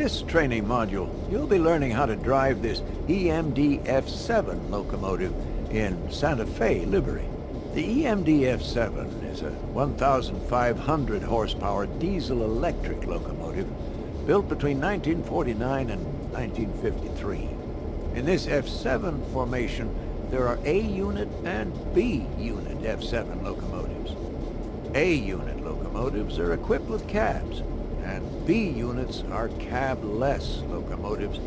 this training module, you'll be learning how to drive this EMD F7 locomotive in Santa Fe livery. The EMD F7 is a 1,500 horsepower diesel-electric locomotive built between 1949 and 1953. In this F7 formation, there are A-unit and B-unit F7 locomotives. A-unit locomotives are equipped with cabs, and B units are cab-less locomotives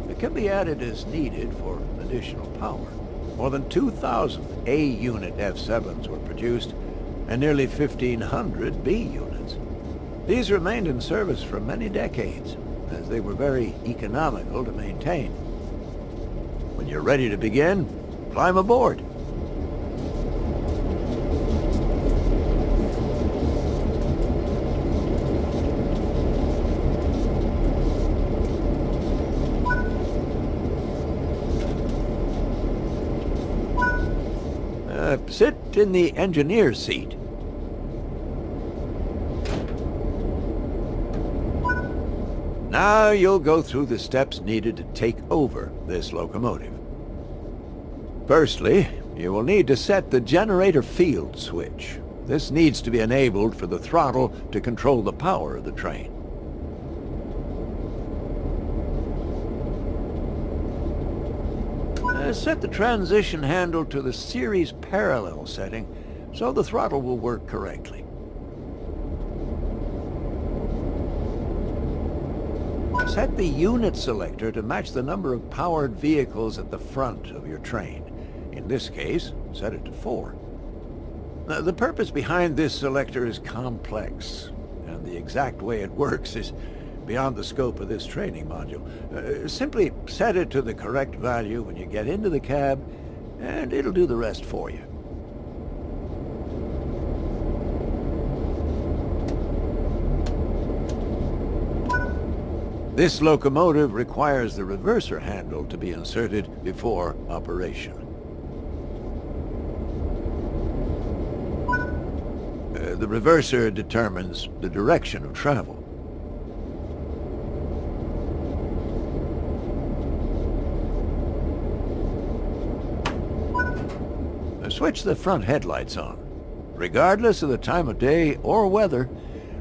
that can be added as needed for additional power. More than 2,000 A-unit F7s were produced, and nearly 1,500 B units. These remained in service for many decades, as they were very economical to maintain. When you're ready to begin, climb aboard. Sit in the engineer's seat. Now you'll go through the steps needed to take over this locomotive. Firstly, you will need to set the generator field switch. This needs to be enabled for the throttle to control the power of the train. Set the transition handle to the series parallel setting so the throttle will work correctly. Set the unit selector to match the number of powered vehicles at the front of your train. In this case, set it to 4. The purpose behind this selector is complex, and the exact way it works is beyond the scope of this training module. Simply set it to the correct value when you get into the cab, and it'll do the rest for you. This locomotive requires the reverser handle to be inserted before operation. The reverser determines the direction of travel. Switch the front headlights on. Regardless of the time of day or weather,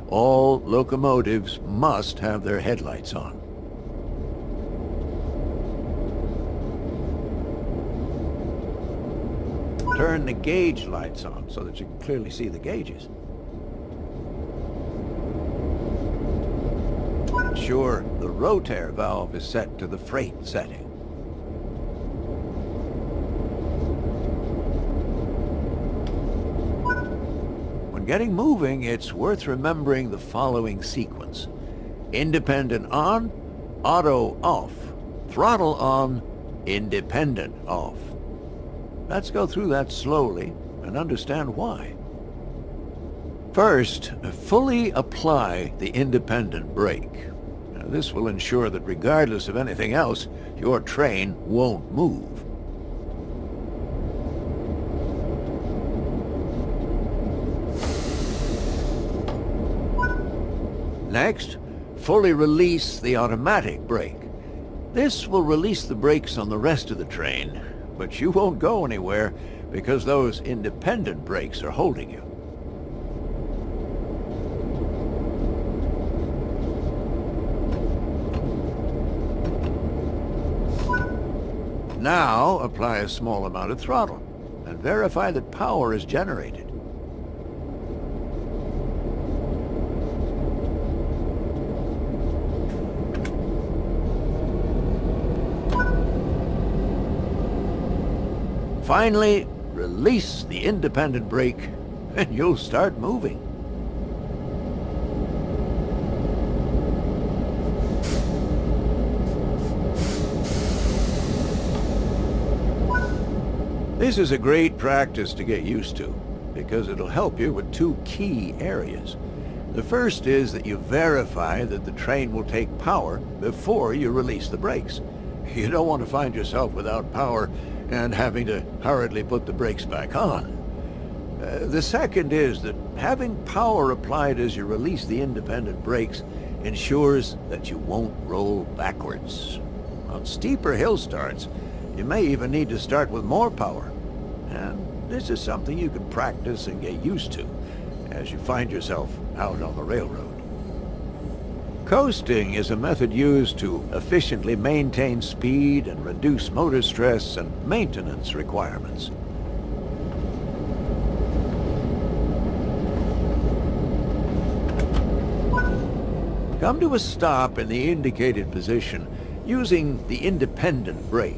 all locomotives must have their headlights on. Turn the gauge lights on so that you can clearly see the gauges. Ensure the rotaire valve is set to the freight setting. Getting moving, it's worth remembering the following sequence. Independent on, auto off, throttle on, independent off. Let's go through that slowly and understand why. First, fully apply the independent brake. Now, this will ensure that regardless of anything else, your train won't move. Next, fully release the automatic brake. This will release the brakes on the rest of the train, but you won't go anywhere because those independent brakes are holding you. Now, apply a small amount of throttle and verify that power is generated. Finally, release the independent brake, and you'll start moving. This is a great practice to get used to, because it'll help you with 2 key areas. The first is that you verify that the train will take power before you release the brakes. You don't want to find yourself without power and having to hurriedly put the brakes back on. The second is that having power applied as you release the independent brakes ensures that you won't roll backwards. On steeper hill starts, you may even need to start with more power. And this is something you can practice and get used to as you find yourself out on the railroad. Coasting is a method used to efficiently maintain speed and reduce motor stress and maintenance requirements. Come to a stop in the indicated position using the independent brake.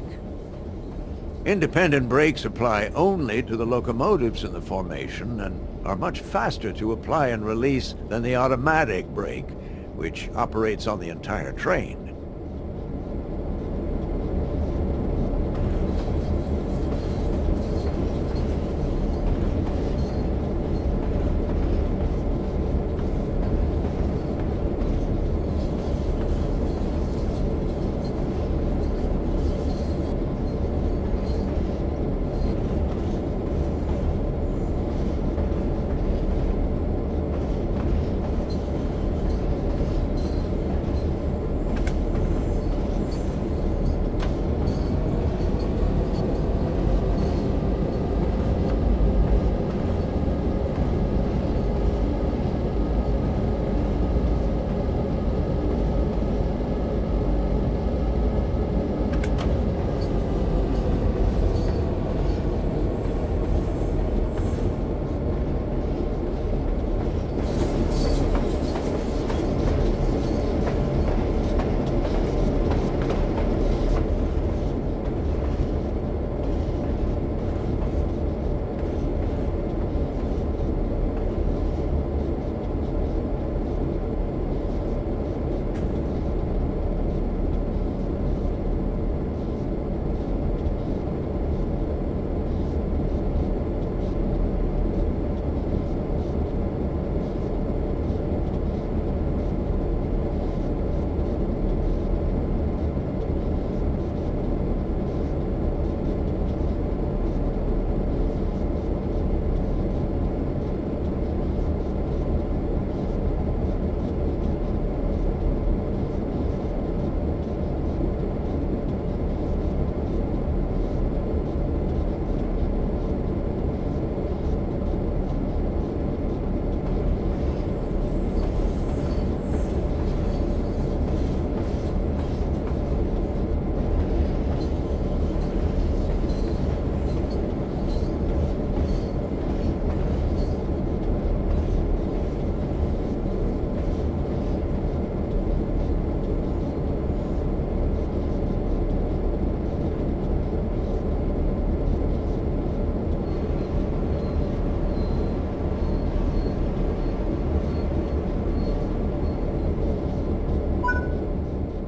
Independent brakes apply only to the locomotives in the formation and are much faster to apply and release than the automatic brake, which operates on the entire train.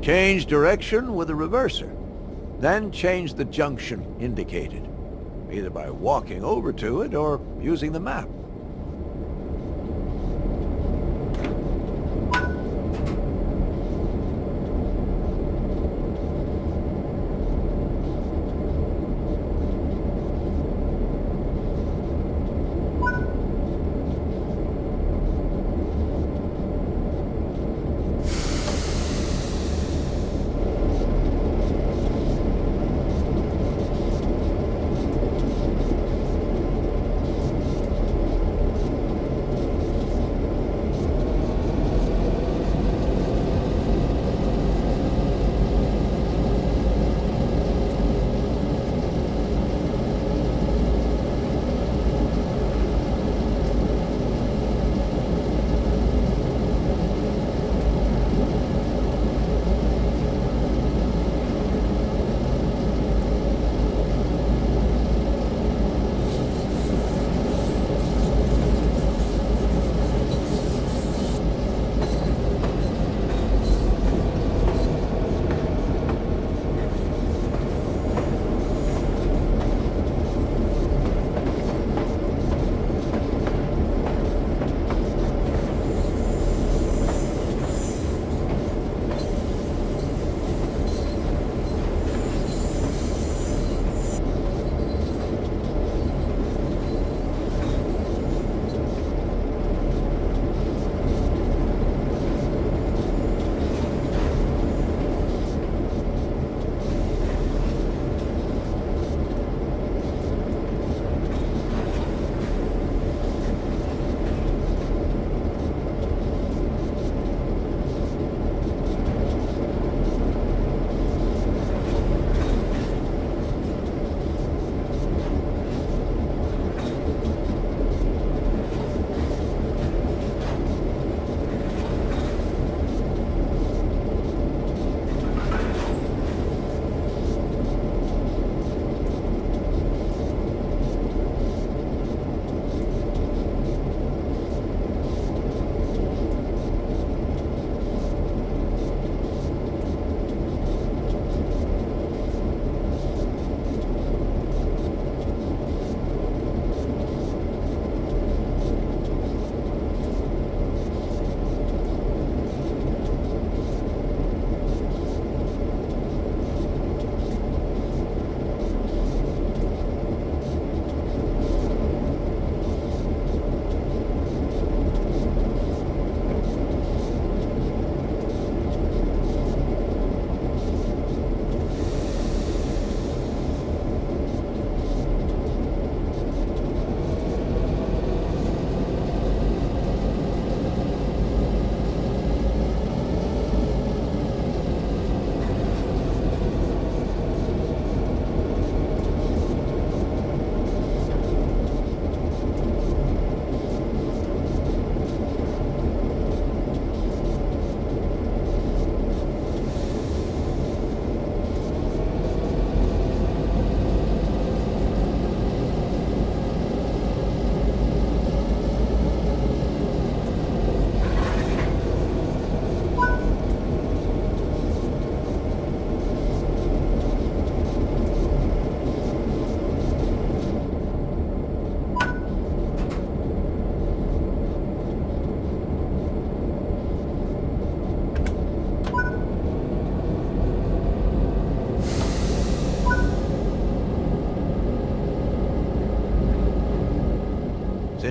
Change direction with a reverser. Then change the junction indicated, either by walking over to it or using the map.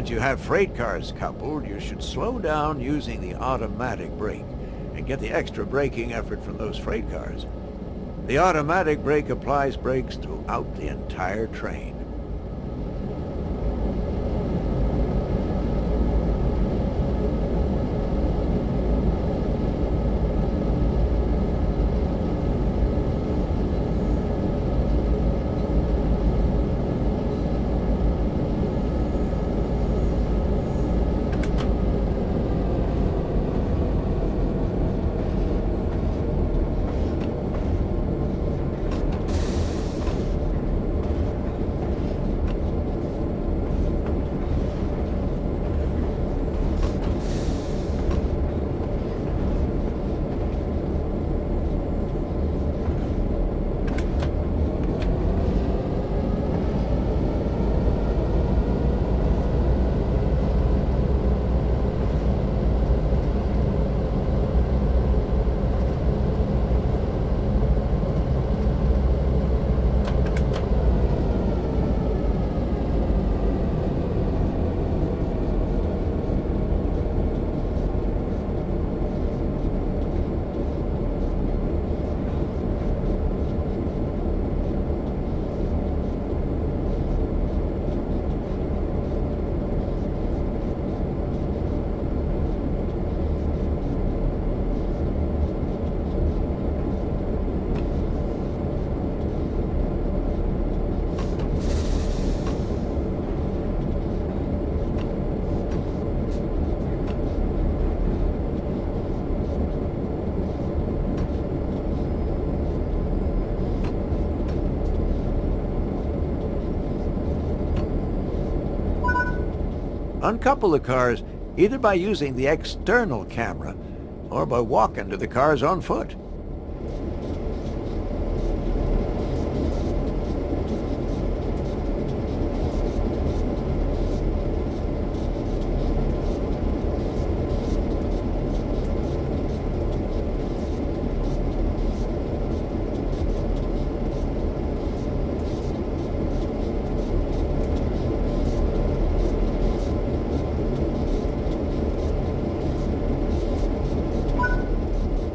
Since you have freight cars coupled, you should slow down using the automatic brake and get the extra braking effort from those freight cars. The automatic brake applies brakes throughout the entire train. Uncouple the cars either by using the external camera or by walking to the cars on foot.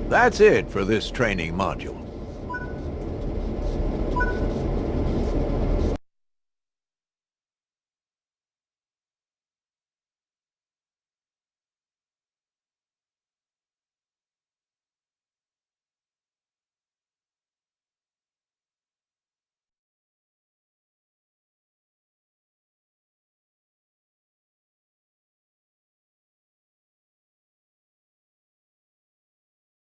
That's it for this training module.